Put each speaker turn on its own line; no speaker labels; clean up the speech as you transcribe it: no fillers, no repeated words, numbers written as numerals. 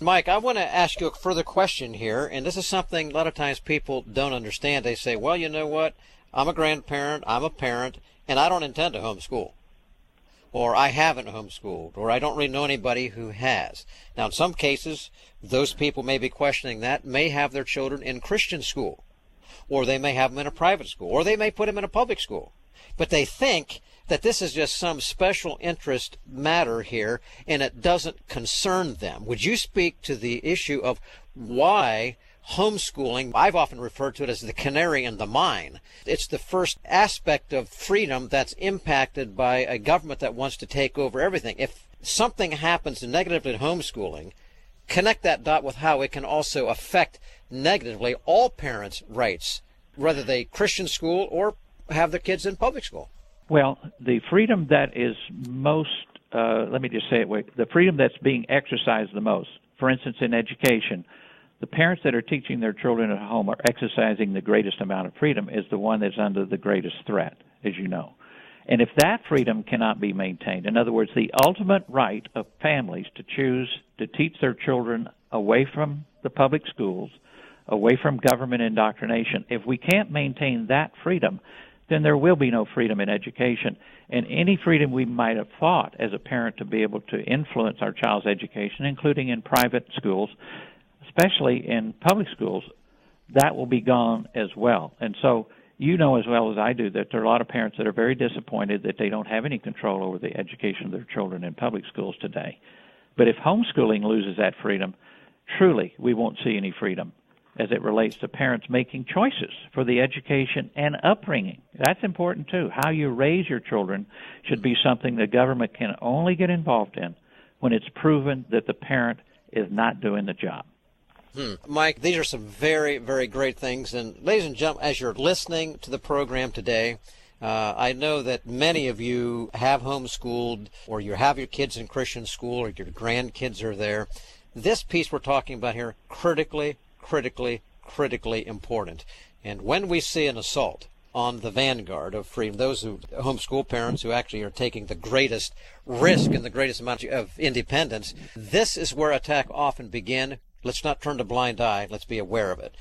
Mike, I want to ask you a further question here, and this is something a lot of times people don't understand. They say, well, you know what? I'm a grandparent, I'm a parent, and I don't intend to homeschool. Or I haven't homeschooled, or I don't really know anybody who has. Now, in some cases, those people may be questioning that, may have their children in Christian school, or they may have them in a private school, or they may put them in a public school. But they think that this is just some special interest matter here, and it doesn't concern them. Would you speak to the issue of why homeschooling, I've often referred to it as the canary in the mine. It's the first aspect of freedom that's impacted by a government that wants to take over everything. If something happens negatively in homeschooling, connect that dot with how it can also affect negatively all parents' rights, whether they Christian school or have their kids in public school.
Well, the freedom that is most, let me just say it, the freedom that's being exercised the most, for instance, in education, the parents that are teaching their children at home are exercising the greatest amount of freedom is the one that's under the greatest threat, as you know. And if that freedom cannot be maintained, in other words, the ultimate right of families to choose to teach their children away from the public schools, away from government indoctrination, if we can't maintain that freedom, then there will be no freedom in education. And any freedom we might have thought as a parent to be able to influence our child's education, including in private schools, especially in public schools, that will be gone as well. And so you know as well as I do that there are a lot of parents that are very disappointed that they don't have any control over the education of their children in public schools today. But if homeschooling loses that freedom, truly we won't see any freedom as it relates to parents making choices for the education and upbringing. That's important too. How you raise your children should be something the government can only get involved in when it's proven that the parent is not doing the job.
Mike, these are some very, very great things. And ladies and gentlemen, as you're listening to the program today, I know that many of you have homeschooled, or you have your kids in Christian school, or your grandkids are there. This piece we're talking about here, critically important. And when we see an assault on the vanguard of freedom, those who homeschool parents who actually are taking the greatest risk and the greatest amount of independence, this is where attack often begin. Let's not turn a blind eye. Let's be aware of it.